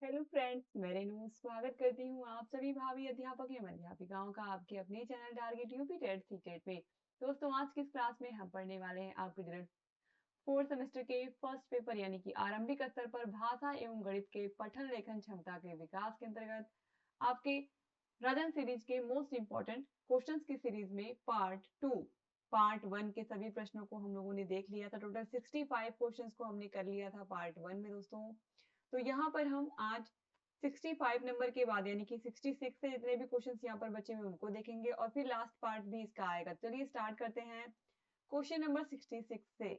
Hello friends, मैं रेनू स्वागत करती हूँ आप सभी भावी अध्यापक एवं अध्यापिकाओं का आपके अपने channel target UP TET CTET में। दोस्तों, आज की इस क्लास में हम पढ़ने वाले हैं आपके ग्रेड 4 सेमेस्टर के फर्स्ट पेपर यानी कि आरंभिक स्तर पर भाषा एवं गणित के पठन लेखन क्षमता के विकास के अंतर्गत आपके राजन सीरीज के मोस्ट इंपॉर्टेंट क्वेश्चंस की सीरीज में पार्ट 1 के सभी प्रश्नों को हम लोगों ने देख लिया था। टोटल 65 क्वेश्चंस को हमने कर लिया था पार्ट 1 में दोस्तों। तो यहाँ पर हम आज 65 नंबर के बाद यानी कि 66 से जितने भी क्वेश्चंस यहाँ पर बचे हुए उनको देखेंगे और फिर लास्ट पार्ट भी इसका आएगा। चलिए स्टार्ट करते हैं क्वेश्चन नंबर 66 से।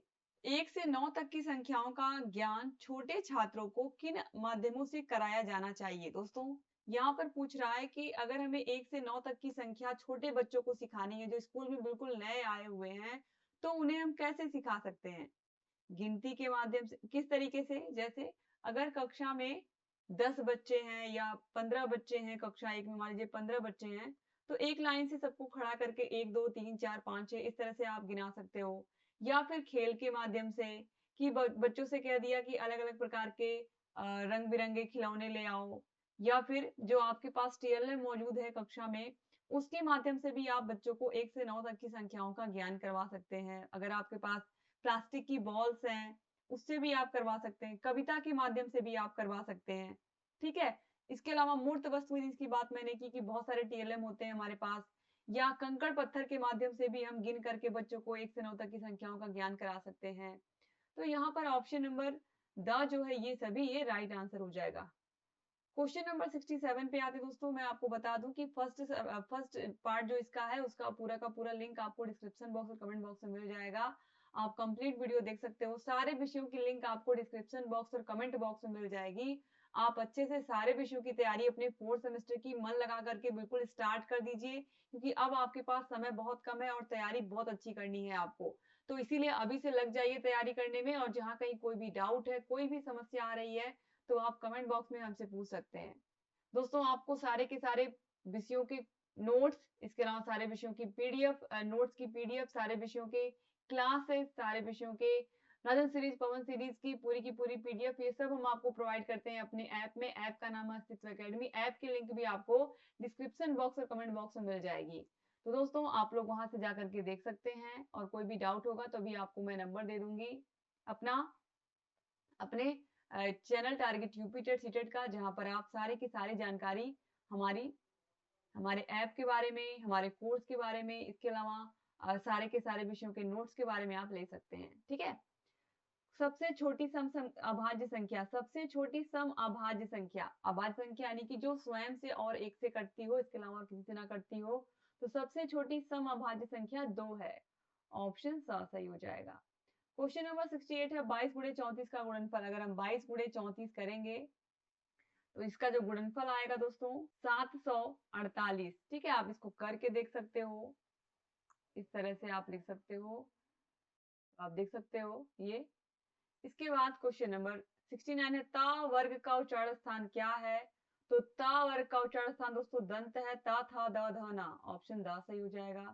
1 से 9 तक की संख्याओं का ज्ञान छोटे छात्रों को किन माध्यमों से कराया जाना चाहिए। दोस्तों, यहाँ पर पूछ रहा है कि अगर हमें 1 से 9 तक की संख्या छोटे बच्चों को सिखानी है जो स्कूल में बिल्कुल नए आए हुए हैं, तो उन्हें हम कैसे सिखा सकते हैं। गिनती के माध्यम से किस तरीके से, जैसे अगर कक्षा में 10 बच्चे हैं या 15 बच्चे हैं, कक्षा 1 में मान लीजिए 15 बच्चे हैं, तो एक लाइन से सबको खड़ा करके 1 2 3 4 5 6 इस तरह से आप गिना सकते हो। या फिर खेल के माध्यम से कि बच्चों से कह दिया कि अलग अलग प्रकार के रंग बिरंगे खिलौने ले आओ, या फिर जो आपके पास टीएलएम मौजूद है कक्षा में उसके माध्यम से भी आप बच्चों को 1 से 9 तक की संख्याओं का ज्ञान करवा सकते हैं। अगर आपके पास प्लास्टिक की बॉल्स हैं उससे भी आप करवा सकते हैं, कविता के माध्यम से भी आप करवा सकते हैं। ठीक है। इसके अलावा मूर्त वस्तु जिसकी बात मैंने की कि बहुत सारे टीएलएम होते हैं हमारे पास, या कंकड़ पत्थर के माध्यम से भी हम गिन करके बच्चों को 1 से 9 तक की संख्याओं का ज्ञान करा सकते हैं। तो यहाँ पर ऑप्शन नंबर द जो है ये सभी ये राइट आंसर हो जाएगा। क्वेश्चन नंबर 67 पे आते दोस्तों, मैं आपको बता दूं कि फर्स्ट पार्ट जो इसका है उसका पूरा का पूरा लिंक आपको डिस्क्रिप्शन बॉक्स और कमेंट बॉक्स में मिल जाएगा। आप कंप्लीट वीडियो देख सकते हो। सारे विषयों की लिंक आपको डिस्क्रिप्शन बॉक्स और कमेंट बॉक्स में मिल जाएगी। आप अच्छे से सारे विषयों की तैयारी अपने 4th सेमेस्टर की मन लगा करके बिल्कुल स्टार्ट कर दीजिए, क्योंकि अब आपके पास समय बहुत कम है और तैयारी बहुत अच्छी करनी है आपको। तो इसीलिए अभी से लग जाइए तैयारी करने में, और जहाँ कहीं कोई भी डाउट है, कोई भी समस्या आ रही है, तो आप कमेंट बॉक्स में हमसे पूछ सकते हैं। दोस्तों, आपको सारे के सारे विषयों के नोट्स, इसके अलावा सारे विषयों की पीडीएफ, नोट्स की पीडीएफ, सारे विषयों के क्लासेस, सारे विषयों के राजन सीरीज, पवन सीरीज की पूरी पीडीएफ, ये सब हम आपको प्रोवाइड करते हैं अपने ऐप में। ऐप का नाम है अस्तित्व एकेडमी। ऐप की लिंक भी आपको डिस्क्रिप्शन बॉक्स और कमेंट बॉक्स में मिल जाएगी। तो दोस्तों, आप लोग वहां से जाकर के देख सकते हैं, और कोई भी डाउट होगा तो भी आपको मैं नंबर दे दूंगी अपना, अपने channel target UP TET CTET का, जहां पर आप सारी की सारी जानकारी हमारी हमारे ऐप के बारे में, हमारे कोर्स के बारे में, इसके अलावा सारे के सारे विषयों के नोट्स के बारे में आप ले सकते हैं। ठीक है। सबसे छोटी अभाज्य संख्या, सबसे छोटी सम अभाज्य संख्या, अभाज्य संख्या यानी कि जो स्वयं से और एक से कटती हो, इसके अलावा किसी से ना कटती हो, तो सबसे छोटी सम अभाज्य संख्या 2 है। ऑप्शन स सही हो जाएगा। क्वेश्चन नंबर 68 है 22 गुणे 34 का गुणनफल। अगर हम 22 गुणे 34 करेंगे तो इसका जो गुणनफल आएगा दोस्तों 748। ठीक है, आप इसको करके देख सकते हो, इस तरह से आप लिख सकते हो, आप देख सकते हो ये। इसके बाद क्वेश्चन नंबर 69 है ता वर्ग का उच्चारण स्थान क्या है। तो ता वर्ग का उच्चारण स्थान दोस्तों दंत है, ता था द ध ना। ऑप्शन द सही हो जाएगा।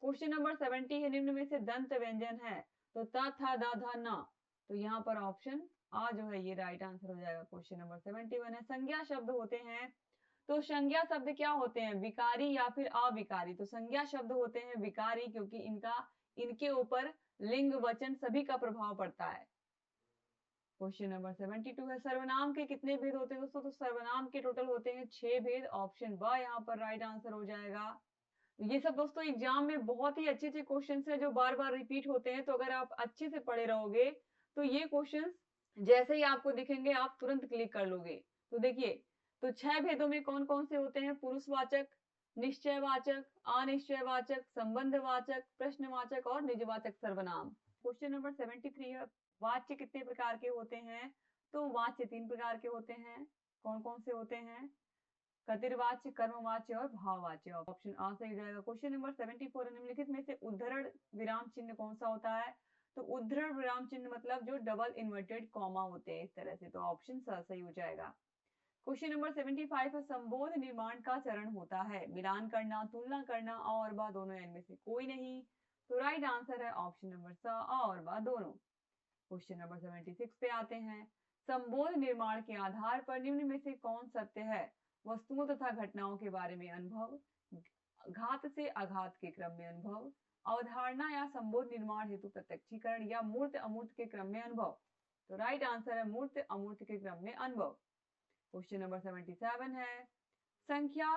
क्वेश्चन नंबर 70 है निम्न में से दंत व्यंजन है। तो ता था द ध न। तो यहाँ पर ऑप्शन आ जो है ये राइट आंसर हो जाएगा। क्वेश्चन नंबर 71 है संज्ञा शब्द होते हैं। तो संज्ञा शब्द क्या होते हैं, विकारी या फिर अविकारी। तो संज्ञा शब्द होते हैं विकारी, क्योंकि इनके ऊपर लिंग वचन सभी का प्रभाव पड़ता है। क्वेश्चन नंबर 72 है सर्वनाम के कितने भेद होते हैं दोस्तों। तो सर्वनाम के टोटल होते हैं 6 भेद। ऑप्शन ब यहाँ पर राइट आंसर हो जाएगा। ये सब दोस्तों एग्जाम में बहुत ही अच्छे अच्छे क्वेश्चंस हैं जो बार बार रिपीट होते हैं। तो अगर आप अच्छे से पढ़े रहोगे तो ये क्वेश्चंस जैसे ही आपको दिखेंगे आप तुरंत क्लिक कर लोगे। तो देखिए, तो 6 भेदों में कौन कौन से होते हैं, पुरुषवाचक, निश्चयवाचक, अनिश्चयवाचक, संबंधवाचक, प्रश्नवाचक और निजवाचक सर्वनाम। क्वेश्चन नंबर 73 है वाच्य कितने प्रकार के होते हैं। तो वाच्य 3 प्रकार के होते हैं। कौन कौन से होते हैं, कतिर्वाच्य, कर्मवाच्य और भाववाच्य। ऑप्शन आ सही जाएगा। क्वेश्चन नंबर 74 निम्नलिखित में से उद्धरण विराम चिन्ह कौन सा होता है। तो उद्धरण विराम चिन्ह मतलब जो डबल इन्वर्टेड कॉमा होते हैं इस तरह से। तो ऑप्शन सही हो जाएगा। क्वेश्चन नंबर 75 है संबोध निर्माण का चरण होता है मिलान करना, तुलना करना, और बा दोनों, इनमें से कोई नहीं। तो राइट आंसर है ऑप्शन नंबर स और बा दोनों। क्वेश्चन नंबर 76 पे आते हैं संबोध निर्माण के आधार पर निम्न में से कौन सत्य है? वस्तुओं तथा घटनाओं के बारे में अनुभव, घात से आघात के क्रम में अनुभव, अवधारणा या संबोध निर्माण हेतु प्रत्यक्षीकरण, या मूर्त अमूर्त के क्रम में अनुभव। तो राइट आंसर है मूर्त अमूर्त के क्रम में अनुभव। क्वेश्चन नंबर 77 है, संख्या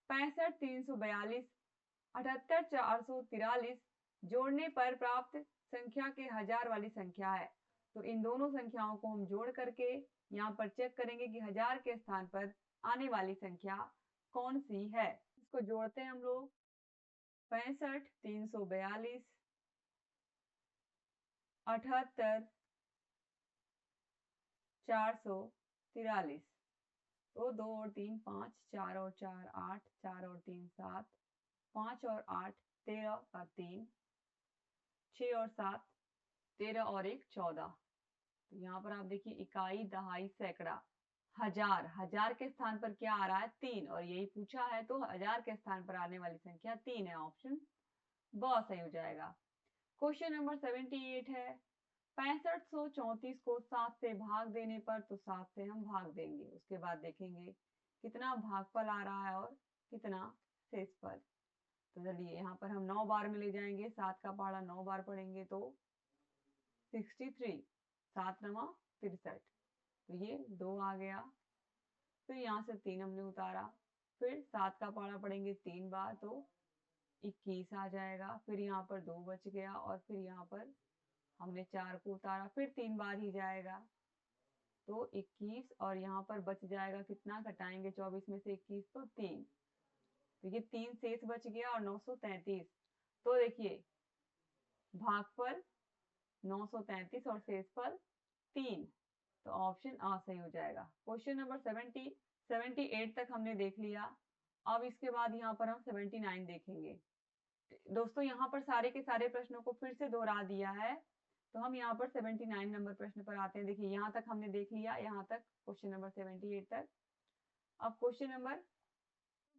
65 342 78 443 जोड़ने पर प्राप्त संख्या के हजार वाली संख्या है। तो इन दोनों संख्याओं को हम जोड़ करके यहाँ पर चेक करेंगे कि हजार के स्थान पर आने वाली संख्या कौन सी है। इसको जोड़ते हैं हम लोग, 65 342 78 443। तो 2 और 3 5, 4 और 4 8, 4 और 3 7, 5 और 8 13 और 3 6 और 7 13 और 1 14। तो यहाँ पर आप देखिए इकाई, दहाई, सैकड़ा, हजार। हजार के स्थान पर क्या आ रहा है? 3, और यही पूछा है, तो हजार के स्थान पर आने वाली संख्या 3 है। ऑप्शन बहुत सही हो जाएगा। क्वेश्चन नंबर 78 है, 6534 को 7 से भाग देने पर, तो 7 से हम भाग देंगे, उसके बाद देखेंगे कितना भागफल आ रहा है और कितना शेषफल। तो चलिए यहाँ पर हम 9 बार में ले जाएंगे, 7 का पहाड़ा 9 बार पढ़ेंगे तो 63, 7 नमा 63। तो ये 2 आ गया, फिर यहाँ से 3 हमने उतारा, फिर 7 का पहाड़ा पढ़ेंगे 3 बार तो 21 आ जाएगा, फिर यहाँ पर 2 बच गया, और फिर यहाँ पर हमने 4 को उतारा, फिर 3 बार ही जाएगा तो 21, और यहाँ पर बच जाएगा कितना, घटाएंगे 24 में से 21 तो 3। तो ये 3 शेष बच गया और 933। तो देखिए भागफल 933 और शेषफल 3। तो ऑप्शन आ सही हो जाएगा। क्वेश्चन नंबर 78 तक हमने देख लिया। अब इसके बाद यहाँ पर हम 79 देखेंगे। दोस्तों यहाँ पर सारे के सारे प्रश्नों को फिर से दोहरा दिया है, तो हम यहाँ पर 79 नंबर प्रश्न पर आते हैं। देखिए यहाँ तक हमने देख लिया, यहाँ तक क्वेश्चन नंबर 78 तक। अब क्वेश्चन नंबर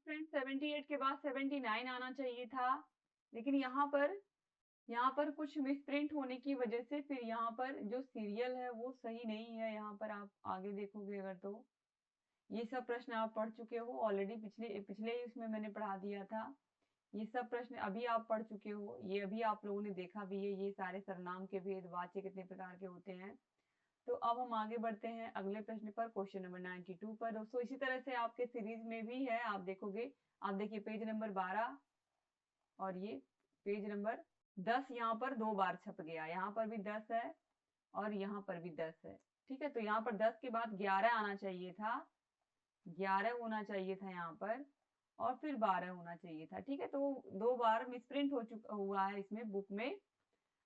फ्रेंड 78 के बाद 79 आना चाहिए था, लेकिन यहाँ पर कुछ मिसप्रिंट होने की वजह से फिर यहाँ पर जो सीरियल है वो सही नहीं है। यहाँ पर आप आगे देखोगे अगर, तो ये सब प्रश्न आप पढ़ चुके हो ऑलरेडी, पिछले इसमें मैंने पढ़ा दिया था। ये सब प्रश्न अभी आप पढ़ चुके हो, ये अभी आप लोगों ने देखा भी है, ये सारे सर्वनाम के भेद, वाच्य कितने प्रकार के होते हैं। तो अब हम आगे बढ़ते हैं अगले प्रश्न पर, क्वेश्चन नंबर 92 पर। दोस्तों इसी तरह से आपके सीरीज में भी है, आप देखोगे, आप देखिए पेज नंबर 12 और ये पेज नंबर 10, यहाँ पर 2 बार छप गया, यहाँ पर भी 10 है और यहाँ पर भी 10 है। ठीक है, तो यहाँ पर 10 के बाद 11 आना चाहिए था, 11 होना चाहिए था यहाँ पर, और फिर 12 होना चाहिए था। ठीक है, तो 2 बार मिसप्रिंट हुआ है इसमें, बुक में,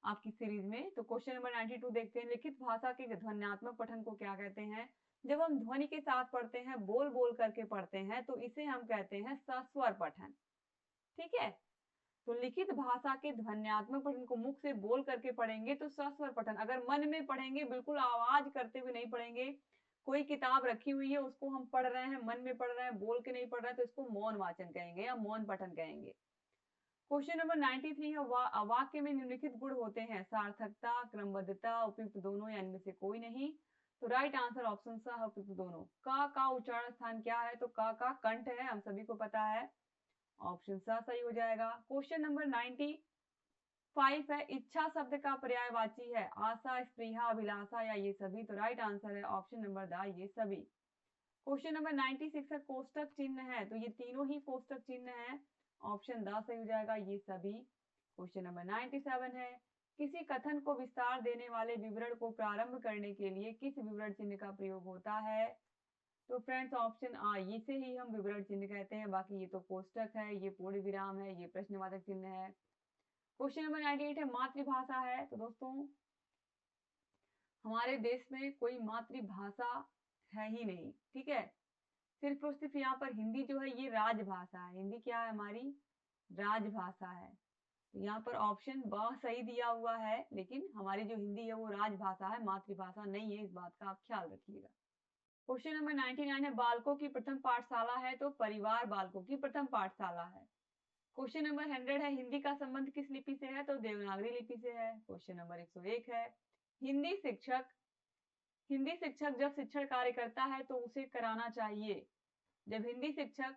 आपकी सीरीज में। तो क्वेश्चन नंबर 92 देखते हैं, लिखित भाषा के ध्वन्यात्मक पठन को क्या कहते हैं? जब हम ध्वनि के साथ पढ़ते हैं, बोल बोल करके पढ़ते हैं, तो इसे हम कहते हैं सस्वर पठन। ठीक है, तो लिखित भाषा के ध्वन्यात्मक पठन को मुख से बोल करके पढ़ेंगे तो सस्वर पठन। अगर मन में पढ़ेंगे, बिल्कुल आवाज करते हुए नहीं पढ़ेंगे, कोई किताब रखी हुई है उसको हम पढ़ रहे हैं, मन में पढ़ रहे हैं, बोल के नहीं पढ़ रहे हैं, तो इसको मौन वाचन कहेंगे या मौन पठन कहेंगे। क्वेश्चन नंबर 93 है, वाक्य में निम्नलिखित गुण होते हैं? सार्थकता, क्रमबद्धता, उपयुक्त दोनों या इनमें से कोई नहीं। तो राइट आंसर ऑप्शन सा, उपयुक्त दोनों। का उच्चारण स्थान क्या है? तो का कंठ है, हम सभी को पता है, ऑप्शन सा सही हो जाएगा। क्वेश्चन नंबर 95 है, इच्छा शब्द का पर्यायवाची है? आशा, स्पृहा, अभिलाषा या ये सभी। तो राइट आंसर है ऑप्शन नंबर द, ये सभी। क्वेश्चन नंबर 96 है, कोष्टक चिन्ह है? तो ये तीनों ही कोष्टक चिन्ह है, ऑप्शन द सही हो जाएगा, ये सभी। क्वेश्चन नंबर 97 है, किसी कथन को विस्तार देने वाले विवरण को प्रारंभ करने के लिए किस विवरण चिन्ह का प्रयोग होता है? तो फ्रेंड्स ऑप्शन आ, इसे ही हम विवरण चिन्ह कहते हैं। बाकी ये तो कोष्टक है, ये पूर्ण विराम है, ये प्रश्नवाचक चिन्ह है। क्वेश्चन नंबर 98 है, मातृभाषा है? तो दोस्तों हमारे देश में कोई मातृभाषा है ही नहीं। ठीक है, सिर्फ और सिर्फ यहाँ पर हिंदी जो है ये राजभाषा है। हिंदी क्या है? हमारी राजभाषा है। तो यहाँ पर ऑप्शन ब सही दिया हुआ है, लेकिन हमारी जो हिंदी है वो राजभाषा है, मातृभाषा नहीं है, इस बात का आप ख्याल रखिएगा। क्वेश्चन नंबर 99 है, बालकों की प्रथम पाठशाला है? तो परिवार बालकों की प्रथम पाठशाला है। क्वेश्चन नंबर 100 है, हिंदी का संबंध किस लिपि से है? तो देवनागरी लिपि से है। क्वेश्चन नंबर 101 है, हिंदी शिक्षक हिंदी शिक्षक जब शिक्षण कार्य करता है तो उसे कराना चाहिए। जब हिंदी शिक्षक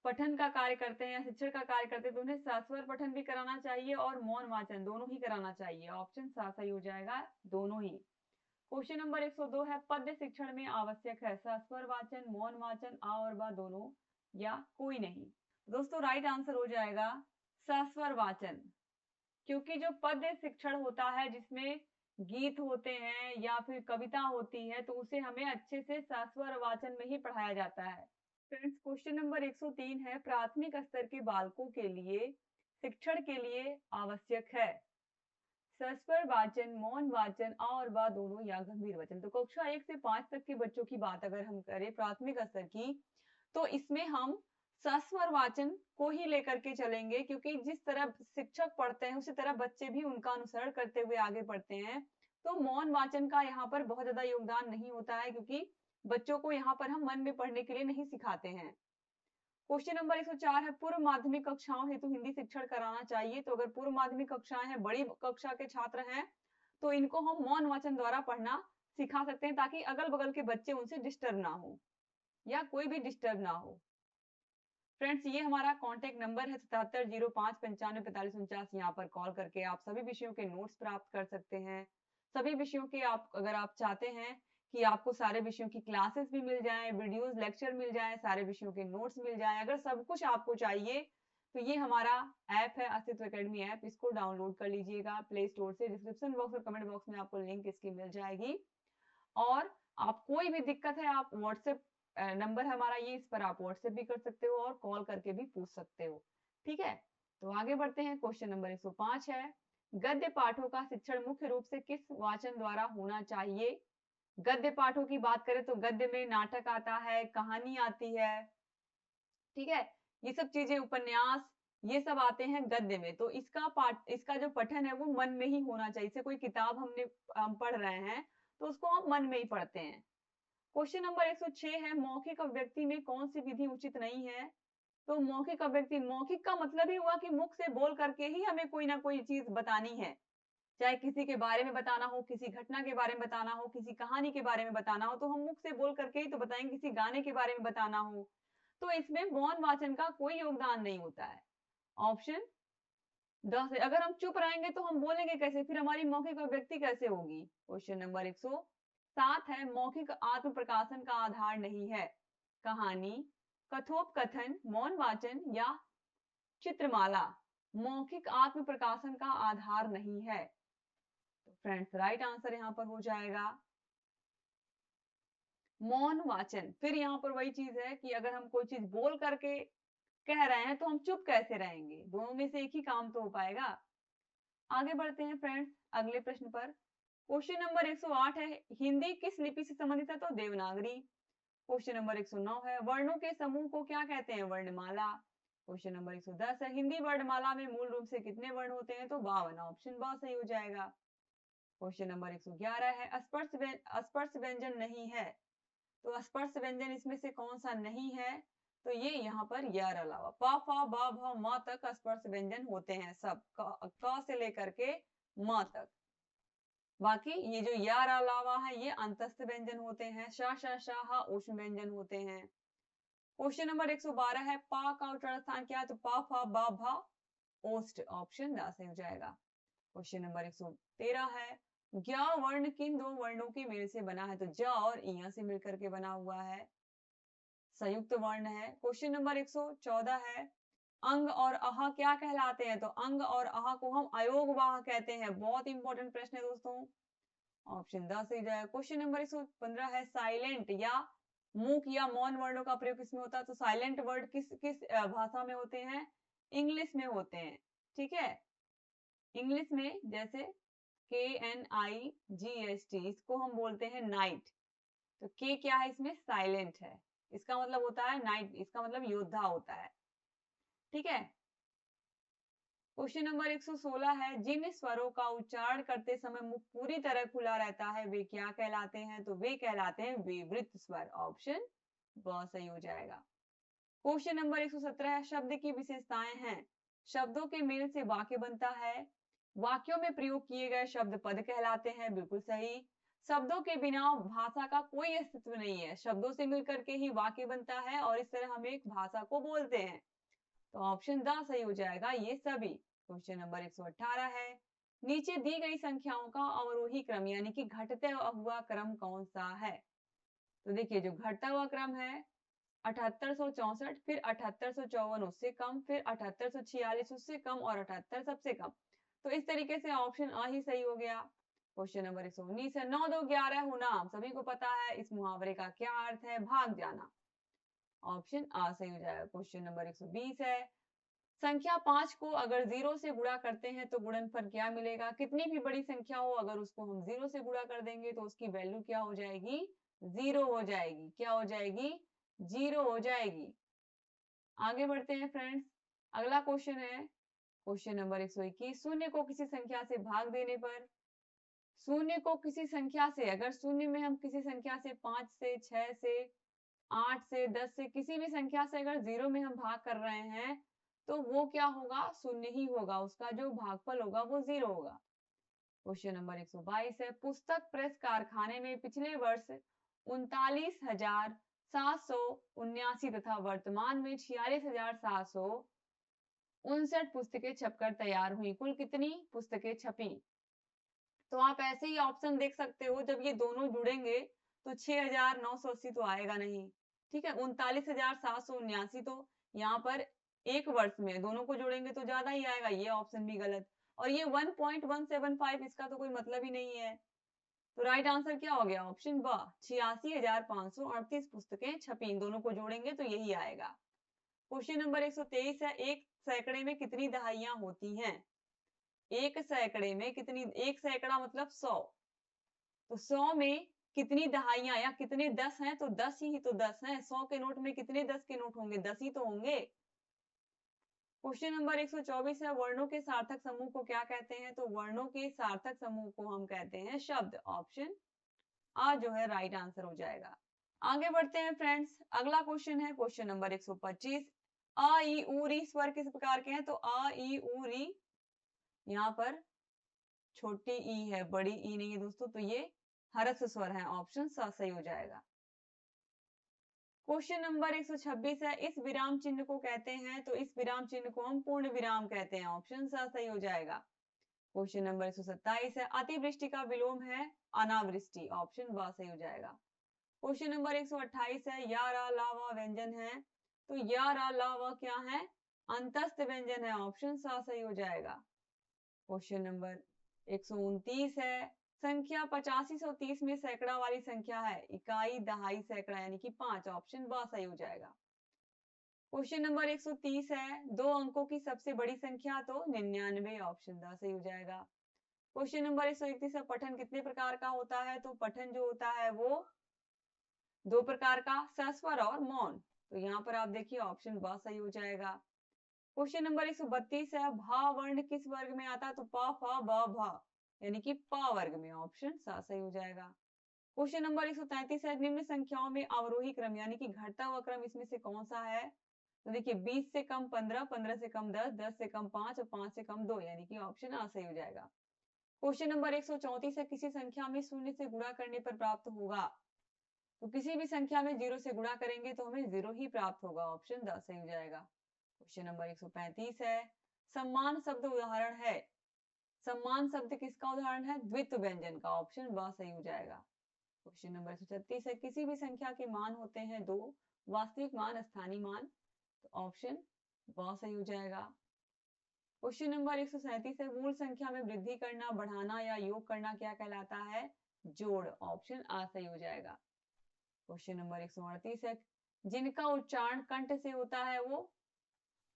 पठन का कार्य करते हैं या शिक्षण का कार्य करते हैं तो उन्हें सस्वर पठन भी कराना चाहिए और मौन वाचन दोनों ही कराना चाहिए। ऑप्शन सा सही हो जाएगा, दोनों ही। क्वेश्चन नंबर 102 है, पद्य शिक्षण में आवश्यक है सस्वर वाचन, मौन वाचन, आ और बा दोनों या कोई नहीं। दोस्तों राइट आंसर हो जाएगा सस्वर वाचन, क्योंकि जो पद्य शिक्षण होता है जिसमें गीत होते हैं या फिर कविता होती है तो उसे हमें अच्छे से सस्वर वाचन में ही पढ़ाया जाता है। फ्रेंड्स क्वेश्चन नंबर 103 है, प्राथमिक स्तर के बालकों के लिए शिक्षण के लिए आवश्यक है सस्वर वाचन, मौन वाचन, आ और बा दोनों या गंभीर वचन। तो कक्षा 1 से 5 तक के बच्चों की बात अगर हम करें प्राथमिक स्तर की, तो इसमें हम सस्वर वाचन को ही लेकर के चलेंगे, क्योंकि जिस तरह शिक्षक पढ़ते हैं उसी तरह बच्चे भी उनका अनुसरण करते हुए आगे बढ़ते हैं। तो मौन वाचन का यहाँ पर बहुत ज्यादा योगदान नहीं होता है, क्योंकि बच्चों को यहाँ पर हम मन में पढ़ने के लिए नहीं सिखाते हैं। क्वेश्चन नंबर 104 है, पूर्व माध्यमिक कक्षाओं हेतु हिंदी शिक्षण कराना चाहिए। तो अगर पूर्व माध्यमिक कक्षाएं हैं, बड़ी कक्षा के छात्र हैं, तो इनको हम मौन वाचन द्वारा पढ़ना सिखा सकते हैं, ताकि अगल बगल के बच्चे उनसे डिस्टर्ब ना हो या कोई भी डिस्टर्ब ना हो। फ्रेंड्स ये हमारा कॉन्टेक्ट नंबर है 7705954549। यहाँ पर कॉल करके आप सभी विषयों के नोट्स प्राप्त कर सकते हैं। सभी विषयों के अगर आप चाहते हैं कि आपको सारे विषयों की क्लासेस भी मिल जाएं, वीडियोस लेक्चर मिल जाएं, सारे विषयों के नोट्स मिल जाएं, अगर सब कुछ आपको चाहिए तो ये हमारा ऐप है अस्तित्व एकेडमी ऐप। इसको डाउनलोड कर लीजिएगा प्ले स्टोर से। डिस्क्रिप्शन बॉक्स और कमेंट बॉक्स में आपको लिंक इसकी मिल जाएगी। और आप कोई भी दिक्कत है, आप व्हाट्सएप नंबर हमारा ये, इस पर आप व्हाट्सएप भी कर सकते हो और कॉल करके भी पूछ सकते हो। ठीक है, तो आगे बढ़ते हैं। क्वेश्चन नंबर 105 है, गद्य पाठों का शिक्षण मुख्य रूप से किस वाचन द्वारा होना चाहिए। गद्य पाठों की बात करें तो गद्य में नाटक आता है, कहानी आती है, ठीक है, ये सब चीजें, उपन्यास, ये सब आते हैं गद्य में। तो इसका जो पठन है वो मन में ही होना चाहिए। जैसे कोई किताब हम पढ़ रहे हैं तो उसको हम मन में ही पढ़ते हैं। क्वेश्चन नंबर 106 है, मौखिक अभिव्यक्ति में कौन सी विधि उचित नहीं है। तो मौखिक अभिव्यक्ति, मौखिक का मतलब ही हुआ कि मुख से बोल करके ही हमें कोई ना कोई चीज बतानी है, चाहे किसी के बारे में बताना हो, किसी घटना के बारे में बताना हो, किसी कहानी के बारे में बताना हो, तो हम मुख से बोल करके ही तो बताएंगे। किसी गाने के बारे में बताना हो तो इसमें मौन वाचन का कोई योगदान नहीं होता है। ऑप्शन 10 है, अगर हम चुप रहेंगे तो हम बोलेंगे कैसे, फिर हमारी मौखिक अभिव्यक्ति कैसे होगी। क्वेश्चन नंबर 107 है, मौखिक आत्म प्रकाशन का आधार नहीं है कहानी, कथोपकथन, मौन वाचन या चित्रमाला। मौखिक आत्म प्रकाशन का आधार नहीं है। तो फ्रेंड्स राइट आंसर यहाँ पर हो जाएगा मौन वाचन। फिर यहाँ पर वही चीज है कि अगर हम कोई चीज बोल करके कह रहे हैं तो हम चुप कैसे रहेंगे, दोनों में से एक ही काम तो हो पाएगा। आगे बढ़ते हैं फ्रेंड्स अगले प्रश्न पर। क्वेश्चन नंबर 108 है, हिंदी किस लिपि से संबंधित है। तो देवनागरी। क्वेश्चन नंबर 109 है, वर्णों के समूह को क्या कहते हैं। वर्णमाला। क्वेश्चन नंबर 110 है, हिंदी वर्णमाला में मूल रूप से कितने वर्ण होते हैं। तो 52। ऑप्शन बा सही हो जाएगा। क्वेश्चन नंबर 111 है, अस्पर्श व्यंजन नहीं है। तो स्पर्श व्यंजन इसमें से कौन सा नहीं है। तो ये यहाँ पर यार अलावा पा फा बा भा मा तक स्पर्श व्यंजन होते हैं, सब क से लेकर के म तक। बाकी ये जो यार अलावा है ये अंतस्थ व्यंजन होते हैं। शा शा शा हा ऊष्म व्यंजन होते हैं। क्वेश्चन नंबर 112 है, पा का उच्चारण स्थान क्या है। तो पा फा बा भा ओस्ट। ऑप्शन द सही हो जाएगा। क्वेश्चन नंबर 113 है, ज्ञ वर्ण किन दो वर्णों के मेल से बना है। तो ज और इया से मिलकर के बना हुआ है, संयुक्त वर्ण है। क्वेश्चन नंबर 114 है, अंग और अह क्या कहलाते हैं। तो अंग और अह को हम अयोगवाह कहते हैं। बहुत इंपॉर्टेंट प्रश्न है दोस्तों। ऑप्शन 10 सही जाएगा। क्वेश्चन नंबर 115 है, साइलेंट या मूक या मौन वर्णों का प्रयोग किसमें होता है। तो साइलेंट वर्ड किस किस भाषा में होते हैं। इंग्लिश में होते हैं। ठीक है, इंग्लिश में जैसे KNIGST, इसको हम बोलते हैं नाइट। तो के क्या है इसमें, साइलेंट है, इसका मतलब होता है नाइट, इसका मतलब योद्धा होता है। ठीक है, क्वेश्चन नंबर 116 है, जिन स्वरों का उच्चारण करते समय मुख पूरी तरह खुला रहता है वे क्या कहलाते हैं। तो वे कहलाते हैं विवृत स्वर। ऑप्शन बहुत सही हो जाएगा। क्वेश्चन नंबर 117 है, शब्द की विशेषताएं हैं। शब्दों के मेल से वाक्य बनता है। वाक्यों में प्रयोग किए गए शब्द पद कहलाते हैं। बिल्कुल सही। शब्दों के बिना भाषा का कोई अस्तित्व नहीं है, शब्दों से मिलकर के ही वाक्य बनता है और इस तरह हम एक भाषा को बोलते हैं। तो ऑप्शन द सही हो जाएगा, ये सभी। क्वेश्चन नंबर 118 है, नीचे दी गई संख्याओं का अवरोही क्रम यानी कि घटते हुआ क्रम कौन सा है? तो देखिए, जो घटता हुआ क्रम है 7864, फिर 7854 उससे कम, फिर 7846 उससे कम और 78 सबसे कम। तो इस तरीके से ऑप्शन अ ही सही हो गया। क्वेश्चन नंबर 119 है, 9 2 11 होना सभी को पता है, इस मुहावरे का क्या अर्थ है? भाग जाना। ऑप्शन आ सही हो जाएगा। क्वेश्चन नंबर 120 है, संख्या 5 को अगर 0 से गुणा करते हैं तो गुणनफल क्या मिलेगा? कितनी भी बड़ी संख्या हो, अगर उसको हम 0 से गुणा कर देंगे तो उसकी वैल्यू क्या हो जाएगी? 0 हो जाएगी। क्या हो जाएगी? 0 हो जाएगी। आगे बढ़ते हैं फ्रेंड्स। अगला क्वेश्चन है क्वेश्चन नंबर 121, शून्य को किसी संख्या से भाग देने पर, शून्य को किसी संख्या से, अगर शून्य में हम किसी संख्या से 5 से 6 से 8 से 10 से किसी भी संख्या से अगर 0 में हम भाग कर रहे हैं तो वो क्या होगा? शून्य ही होगा, उसका जो भागफल होगा वो 0 होगा। क्वेश्चन नंबर 122 है, पुस्तक प्रेस कारखाने में पिछले वर्ष 39,779 तथा वर्तमान में 46,759 पुस्तकें छपकर तैयार हुई, कुल कितनी पुस्तकें छपी? तो आप ऐसे ही ऑप्शन देख सकते हो, जब ये दोनों जुड़ेंगे तो 6,980 तो आएगा नहीं, ठीक है। 39,779 तो यहाँ पर एक वर्ष में, दोनों को जोड़ेंगे तो ज्यादा ही आएगा, ये ऑप्शन भी गलत। और ये 1.175, इसका तो कोई मतलब ही नहीं है। तो राइट आंसर क्या हो गया? ऑप्शन ब, 86,538 पुस्तकें छपी, इन दोनों को जोड़ेंगे तो यही आएगा। क्वेश्चन नंबर 123 है, एक सैकड़े में कितनी दहाइयां होती हैं? एक सैकड़े में कितनी, एक सैकड़ा मतलब 100, तो 100 में कितनी दहाइयां या कितने 10 हैं? तो 10 ही तो 10 हैं। 100 के नोट में कितने 10 के नोट होंगे? 10 ही तो होंगे। क्वेश्चन नंबर 124 है, वर्णों के सार्थक समूह को क्या कहते हैं? तो वर्णों के सार्थक समूह को हम कहते हैं शब्द। ऑप्शन आ जो है राइट आंसर हो जाएगा। आगे बढ़ते हैं फ्रेंड्स। अगला क्वेश्चन है क्वेश्चन नंबर 125, अ ई उ री स्वर किस प्रकार के हैं? तो अ ई उ री, यहाँ पर छोटी ई है, बड़ी ई नहीं है दोस्तों, तो ये हरस स्वर है। ऑप्शन सा सही हो जाएगा। क्वेश्चन नंबर 126 है, इस विराम चिन्ह को कहते हैं? तो इस विराम चिन्ह को हम पूर्ण विराम कहते हैं। ऑप्शन सा सही हो जाएगा। क्वेश्चन नंबर 127 है, अतिवृष्टि का विलोम है अनावृष्टि। ऑप्शन ब सही हो जाएगा। क्वेश्चन नंबर 128 है, या रा ला वा व्यंजन है? तो या रा ला वा क्या है? अंतस्थ व्यंजन है। ऑप्शन सा सही हो जाएगा। क्वेश्चन नंबर 129 है, संख्या 8530 में सैकड़ा वाली संख्या है, इकाई दहाई सैकड़ा यानी कि 5। ऑप्शन ब सही हो जाएगा। क्वेश्चन नंबर 130 है, दो अंकों की सबसे बड़ी संख्या? तो 99। ऑप्शन द सही हो जाएगा। क्वेश्चन नंबर 131 है, पठन कितने प्रकार का होता है? तो पठन जो होता है वो दो प्रकार का, सस्वर और मौन। तो यहाँ पर आप देखिए ऑप्शन ब सही हो जाएगा। क्वेश्चन नंबर 132 है, भा वर्ण किस वर्ग में आता है? तो प फ ब भ यानी कि प वर्ग में। ऑप्शन सा सही हो जाएगा। क्वेश्चन नंबर 133 है, निम्न संख्याओं में अवरोही क्रम यानी कि घटता हुआ क्रम इसमें से कौन सा है? तो देखिए 20 से कम 15, 15 से कम 10, 10 से कम 5 और 5 से कम 2 यानी कि ऑप्शन आ सही हो जाएगा। क्वेश्चन नंबर 134 है, किसी संख्या में शून्य से गुणा करने पर प्राप्त होगा? तो किसी भी संख्या में 0 से गुणा करेंगे तो हमें 0 ही प्राप्त होगा। ऑप्शन द सही हो जाएगा। क्वेश्चन नंबर 135 है, सम्मान शब्द उदाहरण है? सम्मान शब्द किसका उदाहरण है? द्वित्व व्यंजन का। ऑप्शन ब सही हो जाएगा। क्वेश्चन नंबर 136 है, किसी भी संख्या के मान होते हैं दो, वास्तविक मान स्थानीय मान। तो ऑप्शन ब सही हो जाएगा। क्वेश्चन नंबर 137 है, मूल संख्या में वृद्धि करना, बढ़ाना या योग करना क्या कहलाता है? जोड़। ऑप्शन आ सही हो जाएगा। क्वेश्चन नंबर 138 है, जिनका उच्चारण कंठ से होता है वो?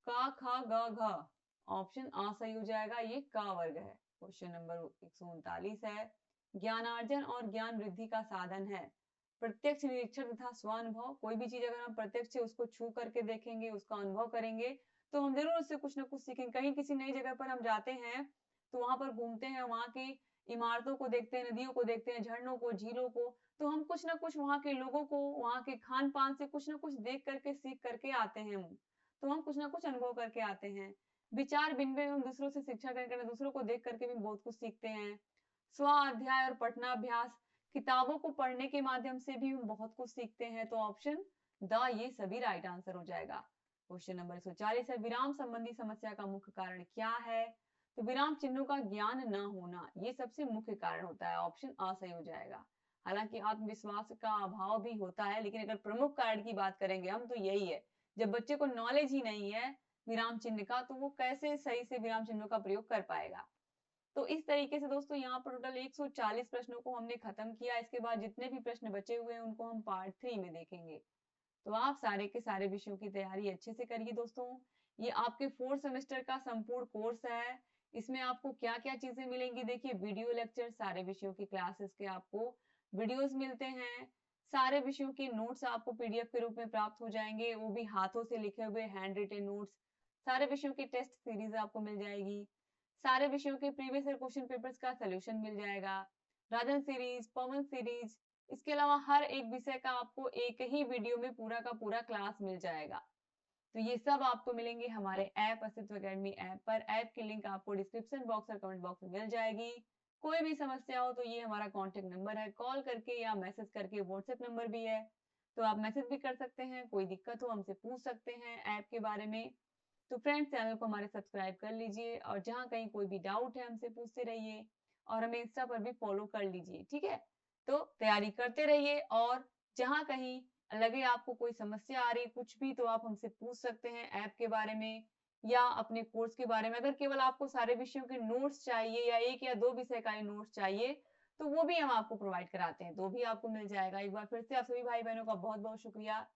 का ख ग घ। ऑप्शन आ सही हो जाएगा, ये का वर्ग है। क्वेश्चन नंबर 139 है, ज्ञानार्जन और ज्ञान वृद्धि का साधन है? प्रत्यक्ष निरीक्षण तथा स्वानुभव। कोई भी चीज अगर हम प्रत्यक्ष से उसको छू करके देखेंगे, उसका अनुभव करेंगे तो हम जरूर उससे कुछ ना कुछ सीखेंगे। कहीं किसी नई जगह पर हम जाते हैं तो वहां पर घूमते हैं, वहां की इमारतों को देखते हैं, नदियों को देखते हैं, झरनों को, झीलों को, तो हम कुछ ना कुछ वहां के लोगों को, वहां के खान पान से कुछ ना कुछ देख करके, सीख करके आते हैं। तो हम कुछ ना कुछ अनुभव करके आते हैं। विचार विनिमय हम दूसरों से शिक्षा करके, दूसरों को देख करके भी बहुत कुछ सीखते हैं। स्व अध्याय और पठनाभ्यास, किताबों को पढ़ने के माध्यम से भी हम बहुत कुछ सीखते हैं, तो ऑप्शन द ये सभी राइट आंसर हो जाएगा। क्वेश्चन नंबर 140 है, विराम संबंधी समस्या का मुख्य कारण क्या है? तो विराम चिन्हों का ज्ञान न होना ये सबसे मुख्य कारण होता है, ऑप्शन आ सही हो जाएगा। हालांकि आत्मविश्वास का अभाव भी होता है, लेकिन अगर प्रमुख कारण की बात करेंगे हम तो यही है। जब बच्चे को नॉलेज ही नहीं है विराम चिन्ह का, तो वो कैसे सही से विराम चिन्हों का प्रयोग कर पाएगा? तो इस तरीके से दोस्तों यहाँ पर टोटल 140 प्रश्नों को हमने खत्म किया। इसके बाद जितने भी प्रश्न बचे हुए हैं उनको हम पार्ट 3 में देखेंगे। तो आप सारे के सारे विषयों की तैयारी अच्छे से करिए दोस्तों। ये आपके 4th सेमेस्टर का संपूर्ण कोर्स है। इसमें आपको क्या क्या चीजें मिलेंगी, देखिए वीडियो लेक्चर, सारे विषयों की क्लासेस के आपको वीडियोस मिलते हैं। सारे विषयों के नोट्स आपको पीडीएफ के रूप में प्राप्त हो जाएंगे, वो भी हाथों से लिखे हुए हैंड रिटन नोट्स। सारे विषयों की टेस्ट सीरीज आपको मिल जाएगी। सारे विषयों के प्रीवियस ईयर क्वेश्चन पेपर्स का सॉल्यूशन मिल जाएगा। राजन सीरीज, पवन सीरीज, इसके अलावा हर एक विषय का आपको एक ही वीडियो में पूरा का पूरा क्लास मिल जाएगा। तो ये सब आपको मिलेंगे हमारे ऐप अस्तित्व अकेडमी ऐप पर। ऐप की लिंक आपको डिस्क्रिप्शन बॉक्स और कमेंट बॉक्स में मिल जाएगी। कोई भी समस्या हो तो ये हमारा कॉन्टेक्ट नंबर है, कॉल करके या मैसेज करके, व्हाट्सएप नंबर भी है, तो आप मैसेज भी कर सकते हैं। कोई दिक्कत हो हमसे पूछ सकते हैं ऐप के बारे में। तो फ्रेंड्स चैनल को हमारे सब्सक्राइब कर लीजिए, और जहाँ कहीं कोई भी डाउट है हमसे पूछते रहिए, और हमें इंस्टा पर भी फॉलो कर लीजिए, ठीक है? तो तैयारी करते रहिए, और जहाँ कहीं लगे आपको कोई समस्या आ रही कुछ भी, तो आप हमसे पूछ सकते हैं ऐप के बारे में या अपने कोर्स के बारे में। अगर केवल आपको सारे विषयों के नोट्स चाहिए या एक या दो विषय का ही नोट्स चाहिए, तो वो भी हम आपको प्रोवाइड कराते हैं, तो भी आपको मिल जाएगा। एक बार फिर से आप सभी भाई बहनों का बहुत बहुत शुक्रिया।